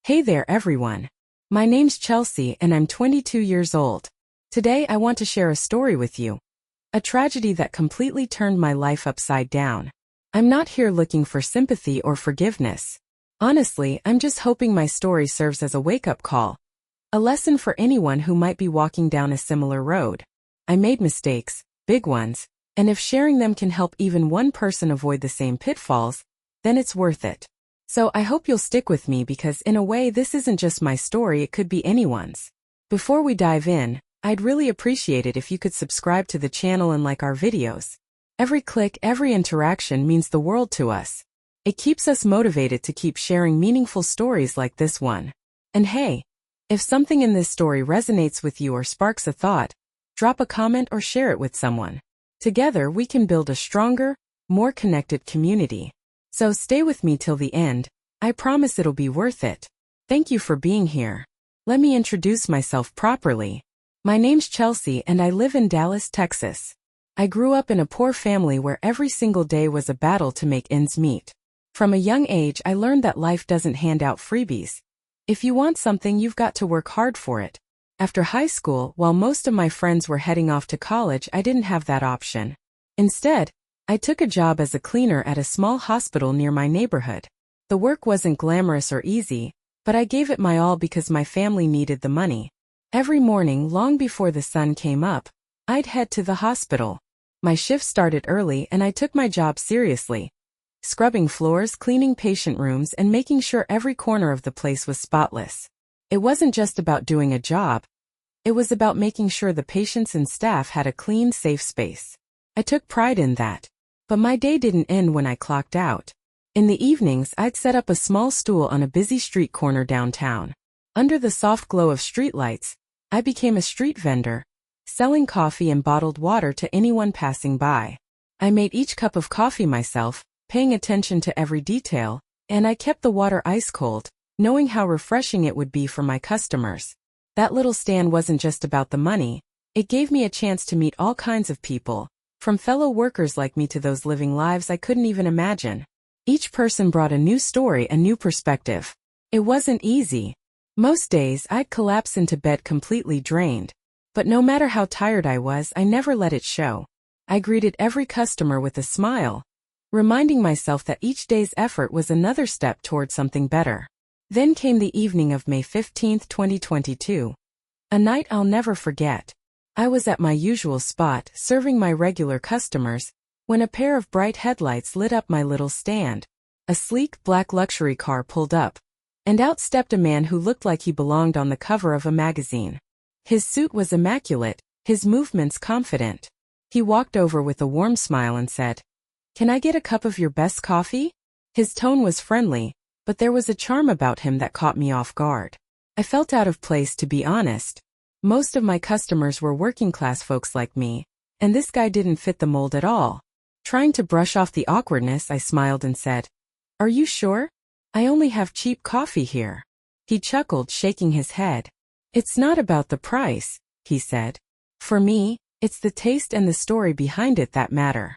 Hey there everyone. My name's Chelsea and I'm 22 years old. Today I want to share a story with you. A tragedy that completely turned my life upside down. I'm not here looking for sympathy or forgiveness. Honestly, I'm just hoping my story serves as a wake-up call. A lesson for anyone who might be walking down a similar road. I made mistakes, big ones, and if sharing them can help even one person avoid the same pitfalls, then it's worth it. So I hope you'll stick with me because in a way this isn't just my story, it could be anyone's. Before we dive in, I'd really appreciate it if you could subscribe to the channel and like our videos. Every click, every interaction means the world to us. It keeps us motivated to keep sharing meaningful stories like this one. And hey, if something in this story resonates with you or sparks a thought, drop a comment or share it with someone. Together we can build a stronger, more connected community. So stay with me till the end. I promise it'll be worth it. Thank you for being here. Let me introduce myself properly. My name's Chelsea and I live in Dallas, Texas. I grew up in a poor family where every single day was a battle to make ends meet. From a young age I learned that life doesn't hand out freebies. If you want something, you've got to work hard for it. After high school, while most of my friends were heading off to college, I didn't have that option. Instead, I took a job as a cleaner at a small hospital near my neighborhood. The work wasn't glamorous or easy, but I gave it my all because my family needed the money. Every morning, long before the sun came up, I'd head to the hospital. My shift started early and I took my job seriously. Scrubbing floors, cleaning patient rooms, and making sure every corner of the place was spotless. It wasn't just about doing a job. It was about making sure the patients and staff had a clean, safe space. I took pride in that. But my day didn't end when I clocked out. In the evenings, I'd set up a small stool on a busy street corner downtown. Under the soft glow of streetlights, I became a street vendor, selling coffee and bottled water to anyone passing by. I made each cup of coffee myself, paying attention to every detail, and I kept the water ice cold, knowing how refreshing it would be for my customers. That little stand wasn't just about the money. It gave me a chance to meet all kinds of people, from fellow workers like me to those living lives I couldn't even imagine. Each person brought a new story, a new perspective. It wasn't easy. Most days I'd collapse into bed completely drained. But no matter how tired I was, I never let it show. I greeted every customer with a smile, reminding myself that each day's effort was another step toward something better. Then came the evening of May 15, 2022. A night I'll never forget. I was at my usual spot, serving my regular customers, when a pair of bright headlights lit up my little stand. A sleek black luxury car pulled up, and out stepped a man who looked like he belonged on the cover of a magazine. His suit was immaculate, his movements confident. He walked over with a warm smile and said, "Can I get a cup of your best coffee?" His tone was friendly, but there was a charm about him that caught me off guard. I felt out of place, to be honest. Most of my customers were working-class folks like me, and this guy didn't fit the mold at all. Trying to brush off the awkwardness, I smiled and said, "Are you sure? I only have cheap coffee here." He chuckled, shaking his head. "It's not about the price," he said. "For me, it's the taste and the story behind it that matter."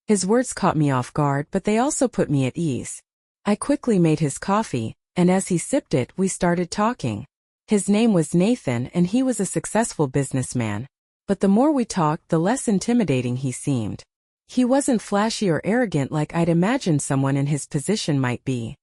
His words caught me off guard, but they also put me at ease. I quickly made his coffee, and as he sipped it, we started talking. His name was Nathan and he was a successful businessman. But the more we talked, the less intimidating he seemed. He wasn't flashy or arrogant like I'd imagined someone in his position might be.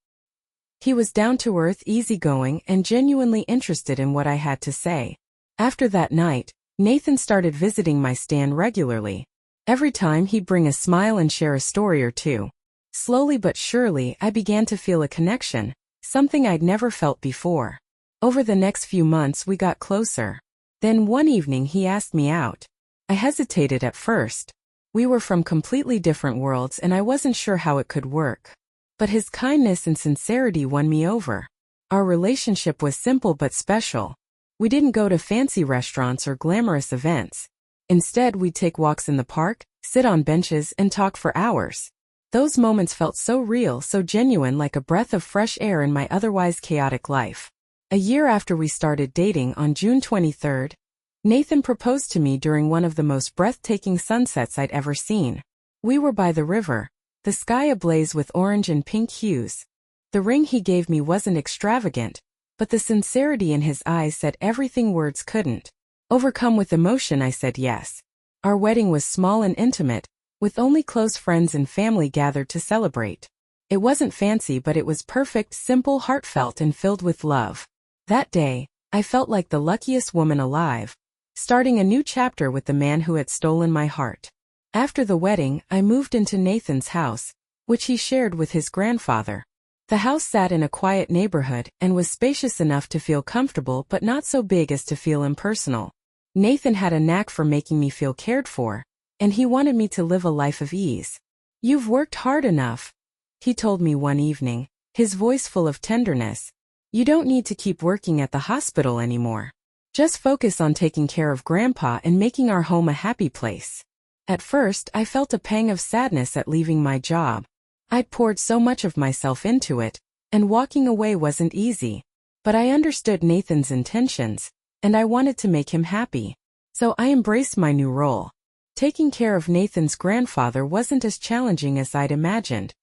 He was down-to-earth, easygoing, and genuinely interested in what I had to say. After that night, Nathan started visiting my stand regularly. Every time he'd bring a smile and share a story or two. Slowly but surely, I began to feel a connection, something I'd never felt before. Over the next few months we got closer. Then one evening he asked me out. I hesitated at first. We were from completely different worlds and I wasn't sure how it could work. But his kindness and sincerity won me over. Our relationship was simple but special. We didn't go to fancy restaurants or glamorous events. Instead, we'd take walks in the park, sit on benches, and talk for hours. Those moments felt so real, so genuine, like a breath of fresh air in my otherwise chaotic life. A year after we started dating, on June 23rd, Nathan proposed to me during one of the most breathtaking sunsets I'd ever seen. We were by the river, the sky ablaze with orange and pink hues. The ring he gave me wasn't extravagant, but the sincerity in his eyes said everything words couldn't. Overcome with emotion, I said yes. Our wedding was small and intimate, with only close friends and family gathered to celebrate. It wasn't fancy, but it was perfect, simple, heartfelt, and filled with love. That day, I felt like the luckiest woman alive, starting a new chapter with the man who had stolen my heart. After the wedding, I moved into Nathan's house, which he shared with his grandfather. The house sat in a quiet neighborhood and was spacious enough to feel comfortable but not so big as to feel impersonal. Nathan had a knack for making me feel cared for, and he wanted me to live a life of ease. "You've worked hard enough," he told me one evening, his voice full of tenderness. "You don't need to keep working at the hospital anymore. Just focus on taking care of Grandpa and making our home a happy place." At first, I felt a pang of sadness at leaving my job. I'd poured so much of myself into it, and walking away wasn't easy. But I understood Nathan's intentions, and I wanted to make him happy. So I embraced my new role. Taking care of Nathan's grandfather wasn't as challenging as I'd imagined.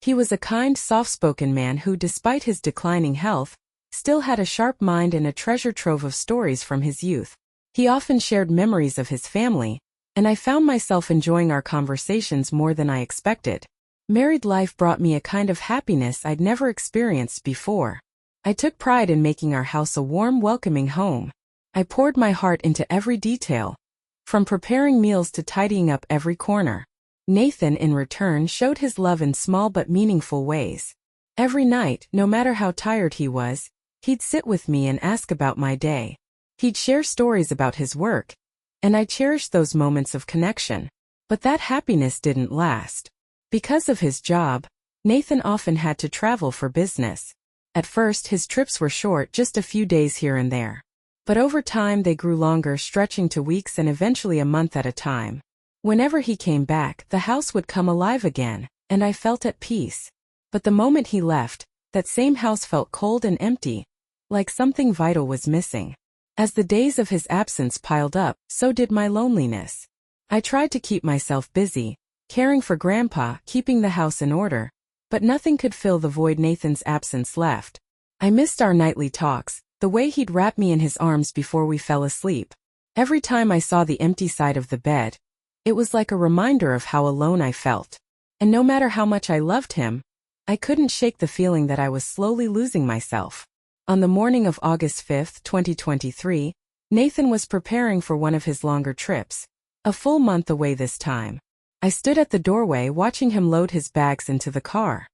He was a kind, soft-spoken man who, despite his declining health, still had a sharp mind and a treasure trove of stories from his youth. He often shared memories of his family, and I found myself enjoying our conversations more than I expected. Married life brought me a kind of happiness I'd never experienced before. I took pride in making our house a warm, welcoming home. I poured my heart into every detail, from preparing meals to tidying up every corner. Nathan, in return, showed his love in small but meaningful ways. Every night, no matter how tired he was, he'd sit with me and ask about my day. He'd share stories about his work, and I cherished those moments of connection. But that happiness didn't last. Because of his job, Nathan often had to travel for business. At first, his trips were short, just a few days here and there. But over time they grew longer, stretching to weeks and eventually a month at a time. Whenever he came back, the house would come alive again, and I felt at peace. But the moment he left, that same house felt cold and empty, like something vital was missing. As the days of his absence piled up, so did my loneliness. I tried to keep myself busy, caring for Grandpa, keeping the house in order, but nothing could fill the void Nathan's absence left. I missed our nightly talks, the way he'd wrap me in his arms before we fell asleep. Every time I saw the empty side of the bed, it was like a reminder of how alone I felt. And no matter how much I loved him, I couldn't shake the feeling that I was slowly losing myself. On the morning of August 5, 2023, Nathan was preparing for one of his longer trips, a full month away this time. I stood at the doorway watching him load his bags into the car.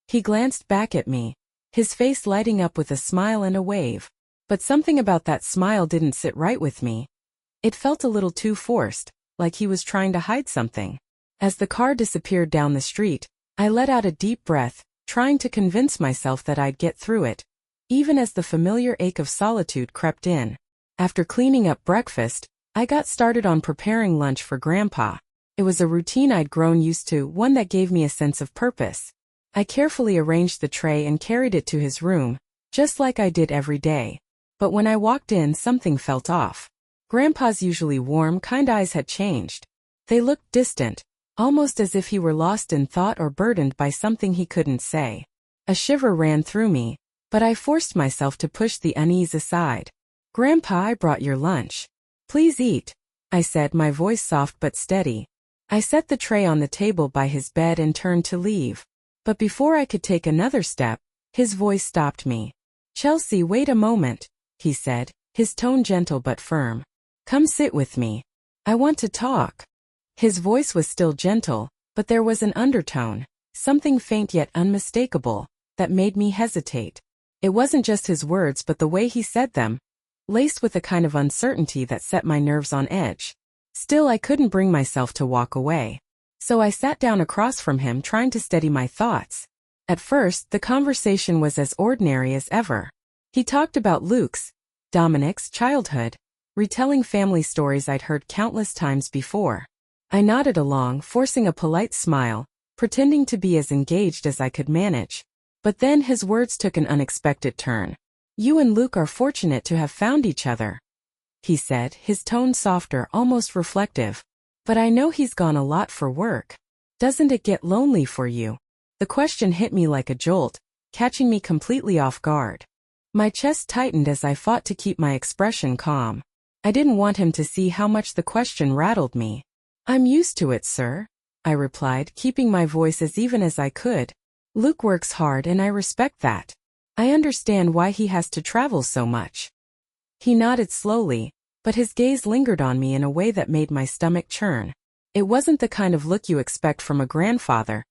He glanced back at me, his face lighting up with a smile and a wave. But something about that smile didn't sit right with me. It felt a little too forced, like he was trying to hide something. As the car disappeared down the street, I let out a deep breath, trying to convince myself that I'd get through it, even as the familiar ache of solitude crept in. After cleaning up breakfast, I got started on preparing lunch for Grandpa. It was a routine I'd grown used to, one that gave me a sense of purpose. I carefully arranged the tray and carried it to his room, just like I did every day. But when I walked in, something felt off. Grandpa's usually warm, kind eyes had changed. They looked distant, almost as if he were lost in thought or burdened by something he couldn't say. A shiver ran through me, but I forced myself to push the unease aside. "Grandpa, I brought your lunch. Please eat," I said, my voice soft but steady. I set the tray on the table by his bed and turned to leave. But before I could take another step, his voice stopped me. "Chelsea, wait a moment," he said, his tone gentle but firm. "Come sit with me. I want to talk." His voice was still gentle, but there was an undertone, something faint yet unmistakable, that made me hesitate. It wasn't just his words but the way he said them, laced with a kind of uncertainty that set my nerves on edge. Still, I couldn't bring myself to walk away. So I sat down across from him, trying to steady my thoughts. At first, the conversation was as ordinary as ever. He talked about Luke's, Dominic's childhood, retelling family stories I'd heard countless times before. I nodded along, forcing a polite smile, pretending to be as engaged as I could manage. But then his words took an unexpected turn. "You and Luke are fortunate to have found each other," he said, his tone softer, almost reflective. "But I know he's gone a lot for work. Doesn't it get lonely for you?" The question hit me like a jolt, catching me completely off guard. My chest tightened as I fought to keep my expression calm. I didn't want him to see how much the question rattled me. "I'm used to it, sir," I replied, keeping my voice as even as I could. "Luke works hard and I respect that. I understand why he has to travel so much." He nodded slowly, but his gaze lingered on me in a way that made my stomach churn. It wasn't the kind of look you expect from a grandfather.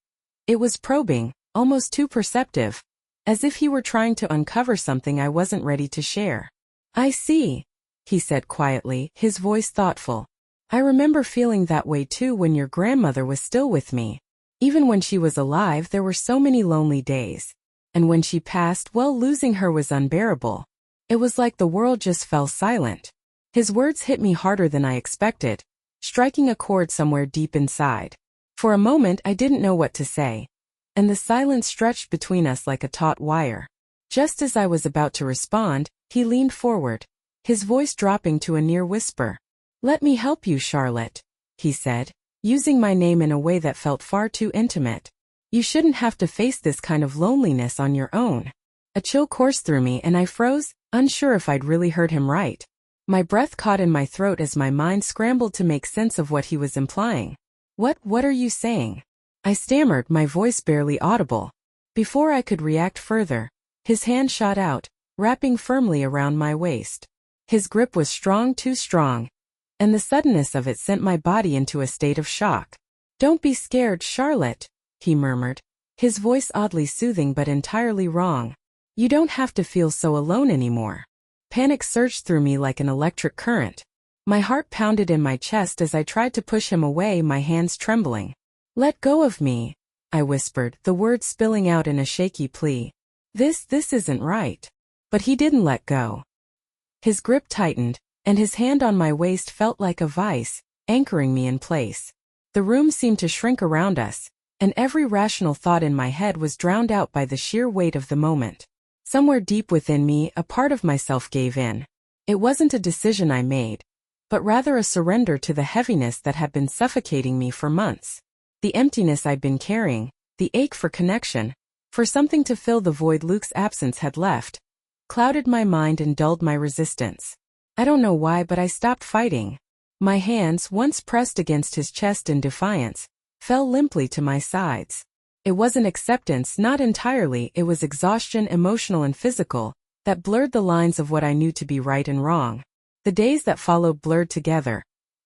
It was probing, almost too perceptive, as if he were trying to uncover something I wasn't ready to share. "I see," he said quietly, his voice thoughtful. "I remember feeling that way too when your grandmother was still with me. Even when she was alive, there were so many lonely days. And when she passed, well, losing her was unbearable. It was like the world just fell silent." His words hit me harder than I expected, striking a chord somewhere deep inside. For a moment I didn't know what to say, and the silence stretched between us like a taut wire. Just as I was about to respond, he leaned forward, his voice dropping to a near whisper. "Let me help you, Charlotte," he said, using my name in a way that felt far too intimate. "You shouldn't have to face this kind of loneliness on your own." A chill coursed through me and I froze, unsure if I'd really heard him right. My breath caught in my throat as my mind scrambled to make sense of what he was implying. What are you saying?" I stammered, my voice barely audible. Before I could react further, his hand shot out, wrapping firmly around my waist. His grip was strong, too strong, and the suddenness of it sent my body into a state of shock. "Don't be scared, Charlotte," he murmured, his voice oddly soothing but entirely wrong. "You don't have to feel so alone anymore." Panic surged through me like an electric current. My heart pounded in my chest as I tried to push him away, my hands trembling. "Let go of me," I whispered, the words spilling out in a shaky plea. This isn't right." But he didn't let go. His grip tightened, and his hand on my waist felt like a vice, anchoring me in place. The room seemed to shrink around us, and every rational thought in my head was drowned out by the sheer weight of the moment. Somewhere deep within me, a part of myself gave in. It wasn't a decision I made, but rather a surrender to the heaviness that had been suffocating me for months. The emptiness I'd been carrying, the ache for connection, for something to fill the void Luke's absence had left, clouded my mind and dulled my resistance. I don't know why, but I stopped fighting. My hands, once pressed against his chest in defiance, fell limply to my sides. It wasn't acceptance, not entirely, it was exhaustion, emotional and physical, that blurred the lines of what I knew to be right and wrong. The days that followed blurred together,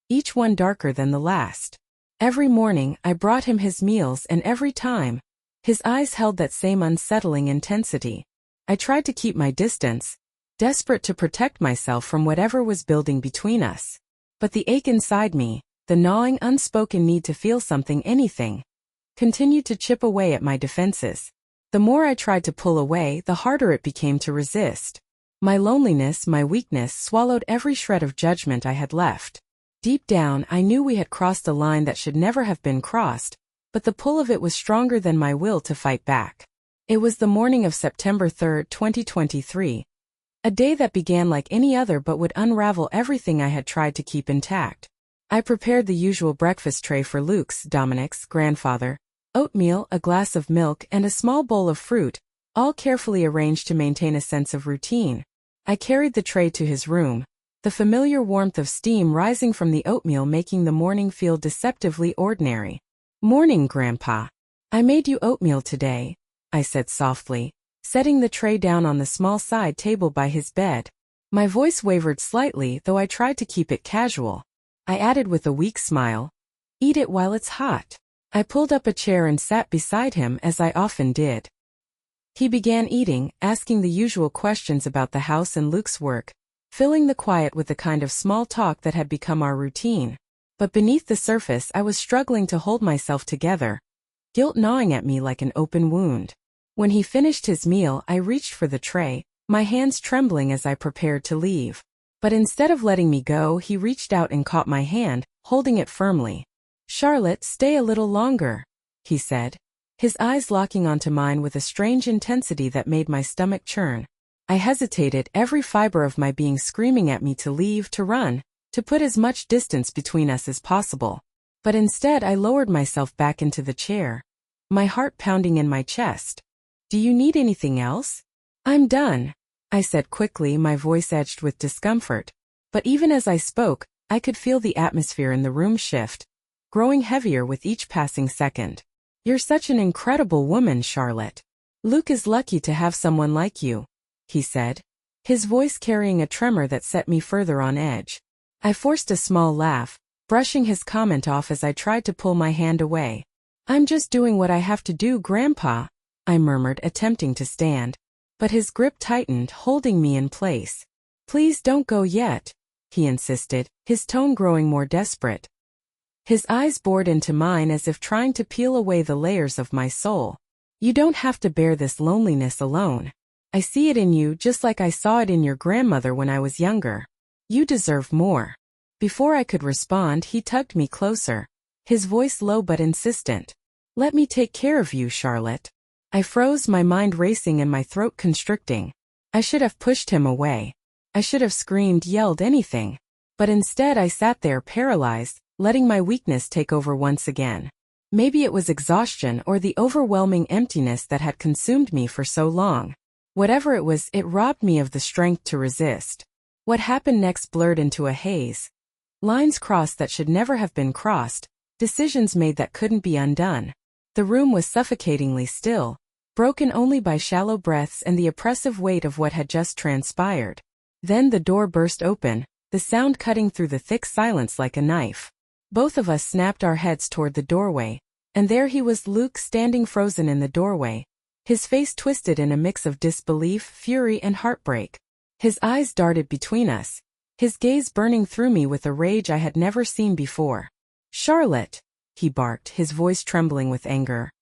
each one darker than the last. Every morning, I brought him his meals, and every time, his eyes held that same unsettling intensity. I tried to keep my distance, desperate to protect myself from whatever was building between us. But the ache inside me, the gnawing, unspoken need to feel something, anything, continued to chip away at my defenses. The more I tried to pull away, the harder it became to resist. My loneliness, my weakness, swallowed every shred of judgment I had left. Deep down, I knew we had crossed a line that should never have been crossed, but the pull of it was stronger than my will to fight back. It was the morning of September 3rd, 2023. A day that began like any other but would unravel everything I had tried to keep intact. I prepared the usual breakfast tray for Luke's, Dominic's, grandfather. Oatmeal, a glass of milk, and a small bowl of fruit, all carefully arranged to maintain a sense of routine. I carried the tray to his room, the familiar warmth of steam rising from the oatmeal making the morning feel deceptively ordinary. "Morning, Grandpa. I made you oatmeal today," I said softly, setting the tray down on the small side table by his bed. My voice wavered slightly, though I tried to keep it casual. I added with a weak smile, "Eat it while it's hot." I pulled up a chair and sat beside him as I often did. He began eating, asking the usual questions about the house and Luke's work, filling the quiet with the kind of small talk that had become our routine. But beneath the surface I was struggling to hold myself together, guilt gnawing at me like an open wound. When he finished his meal, I reached for the tray, my hands trembling as I prepared to leave. But instead of letting me go, he reached out and caught my hand, holding it firmly. "Charlotte, stay a little longer," he said, his eyes locking onto mine with a strange intensity that made my stomach churn. I hesitated, every fiber of my being screaming at me to leave, to run, to put as much distance between us as possible. But instead I lowered myself back into the chair, my heart pounding in my chest. "Do you need anything else?" "I'm done," I said quickly, my voice edged with discomfort. But even as I spoke, I could feel the atmosphere in the room shift, growing heavier with each passing second. You're such an incredible woman, Charlotte. Luke is lucky to have someone like you, he said, his voice carrying a tremor that set me further on edge. I forced a small laugh, brushing his comment off as I tried to pull my hand away. I'm just doing what I have to do, Grandpa, I murmured, attempting to stand. But his grip tightened, holding me in place. Please don't go yet, he insisted, his tone growing more desperate. His eyes bored into mine as if trying to peel away the layers of my soul. You don't have to bear this loneliness alone. I see it in you just like I saw it in your grandmother when I was younger. You deserve more. Before I could respond, he tugged me closer, his voice low but insistent. Let me take care of you, Charlotte. I froze, my mind racing and my throat constricting. I should have pushed him away. I should have screamed, yelled, anything. But instead I sat there paralyzed, letting my weakness take over once again. Maybe it was exhaustion or the overwhelming emptiness that had consumed me for so long. Whatever it was, it robbed me of the strength to resist. What happened next blurred into a haze. Lines crossed that should never have been crossed, decisions made that couldn't be undone. The room was suffocatingly still, broken only by shallow breaths and the oppressive weight of what had just transpired. Then the door burst open, the sound cutting through the thick silence like a knife. Both of us snapped our heads toward the doorway, and there he was, Luke, standing frozen in the doorway, his face twisted in a mix of disbelief, fury, and heartbreak. His eyes darted between us, his gaze burning through me with a rage I had never seen before. Charlotte, he barked, his voice trembling with anger.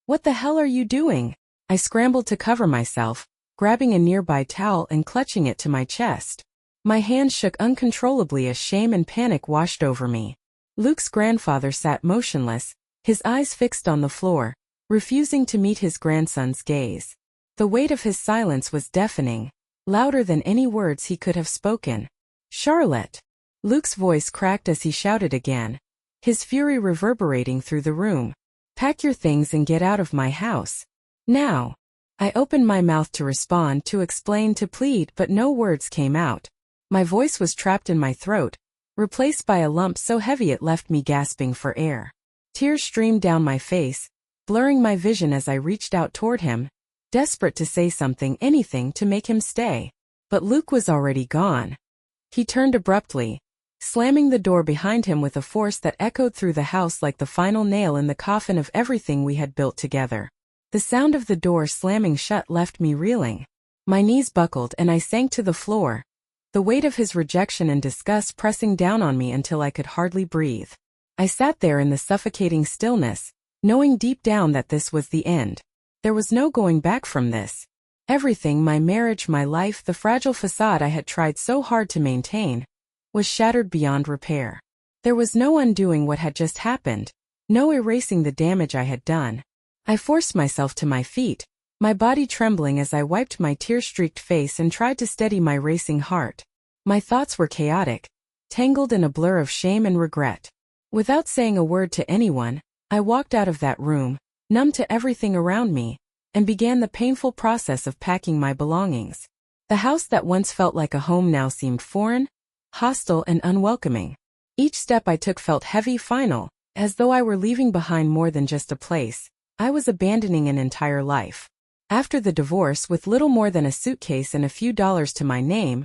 What the hell are you doing? I scrambled to cover myself, grabbing a nearby towel and clutching it to my chest. My hands shook uncontrollably as shame and panic washed over me. Luke's grandfather sat motionless, his eyes fixed on the floor, refusing to meet his grandson's gaze. The weight of his silence was deafening, louder than any words he could have spoken. Charlotte! Luke's voice cracked as he shouted again, his fury reverberating through the room. Pack your things and get out of my house. Now! I opened my mouth to respond, to explain, to plead, but no words came out. My voice was trapped in my throat, replaced by a lump so heavy it left me gasping for air. Tears streamed down my face, blurring my vision as I reached out toward him, desperate to say something, anything to make him stay. But Luke was already gone. He turned abruptly, slamming the door behind him with a force that echoed through the house like the final nail in the coffin of everything we had built together. The sound of the door slamming shut left me reeling. My knees buckled and I sank to the floor, the weight of his rejection and disgust pressing down on me until I could hardly breathe. I sat there in the suffocating stillness, knowing deep down that this was the end. There was no going back from this. Everything, my marriage, my life, the fragile facade I had tried so hard to maintain, was shattered beyond repair. There was no undoing what had just happened, no erasing the damage I had done. I forced myself to my feet, my body trembling as I wiped my tear-streaked face and tried to steady my racing heart. My thoughts were chaotic, tangled in a blur of shame and regret. Without saying a word to anyone, I walked out of that room, numb to everything around me, and began the painful process of packing my belongings. The house that once felt like a home now seemed foreign, hostile, and unwelcoming. Each step I took felt heavy, final, as though I were leaving behind more than just a place. I was abandoning an entire life. After the divorce, with little more than a suitcase and a few dollars to my name,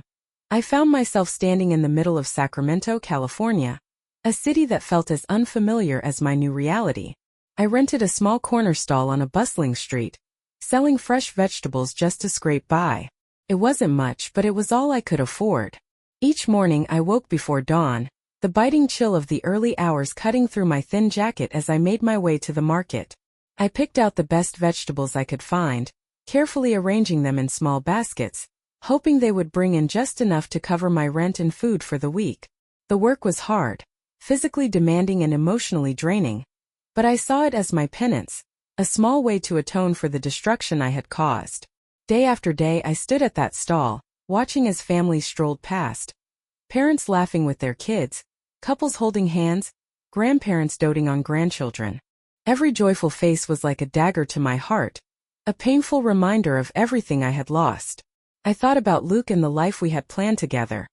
I found myself standing in the middle of Sacramento, California, a city that felt as unfamiliar as my new reality. I rented a small corner stall on a bustling street, selling fresh vegetables just to scrape by. It wasn't much, but it was all I could afford. Each morning I woke before dawn, the biting chill of the early hours cutting through my thin jacket as I made my way to the market. I picked out the best vegetables I could find, carefully arranging them in small baskets, hoping they would bring in just enough to cover my rent and food for the week. The work was hard, physically demanding and emotionally draining, but I saw it as my penance, a small way to atone for the destruction I had caused. Day after day I stood at that stall, watching as families strolled past, parents laughing with their kids, couples holding hands, grandparents doting on grandchildren. Every joyful face was like a dagger to my heart, a painful reminder of everything I had lost. I thought about Luke and the life we had planned together.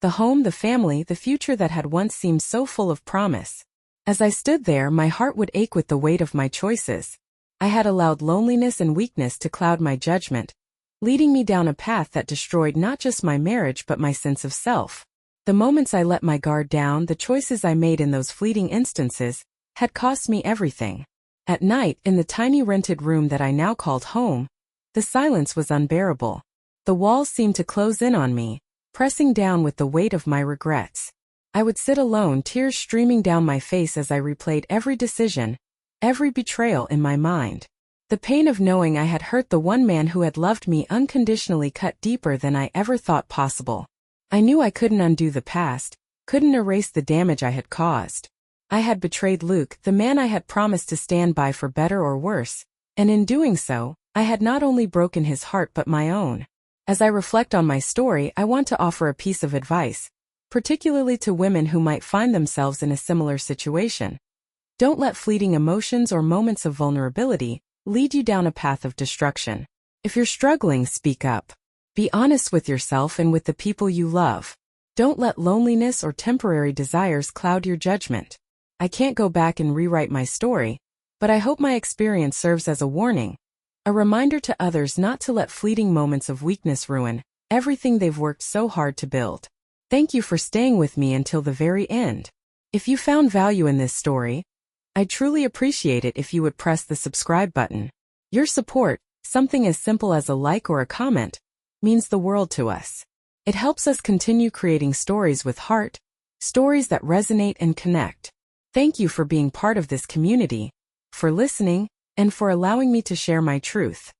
The home, the family, the future that had once seemed so full of promise. As I stood there, my heart would ache with the weight of my choices. I had allowed loneliness and weakness to cloud my judgment, leading me down a path that destroyed not just my marriage but my sense of self. The moments I let my guard down, the choices I made in those fleeting instances, had cost me everything. At night, in the tiny rented room that I now called home, the silence was unbearable. The walls seemed to close in on me, pressing down with the weight of my regrets. I would sit alone, tears streaming down my face as I replayed every decision, every betrayal in my mind. The pain of knowing I had hurt the one man who had loved me unconditionally cut deeper than I ever thought possible. I knew I couldn't undo the past, couldn't erase the damage I had caused. I had betrayed Luke, the man I had promised to stand by for better or worse, and in doing so, I had not only broken his heart but my own. As I reflect on my story, I want to offer a piece of advice, particularly to women who might find themselves in a similar situation. Don't let fleeting emotions or moments of vulnerability lead you down a path of destruction. If you're struggling, speak up. Be honest with yourself and with the people you love. Don't let loneliness or temporary desires cloud your judgment. I can't go back and rewrite my story, but I hope my experience serves as a warning, a reminder to others not to let fleeting moments of weakness ruin everything they've worked so hard to build. Thank you for staying with me until the very end. If you found value in this story, I'd truly appreciate it if you would press the subscribe button. Your support, something as simple as a like or a comment, means the world to us. It helps us continue creating stories with heart, stories that resonate and connect. Thank you for being part of this community, for listening, and for allowing me to share my truth.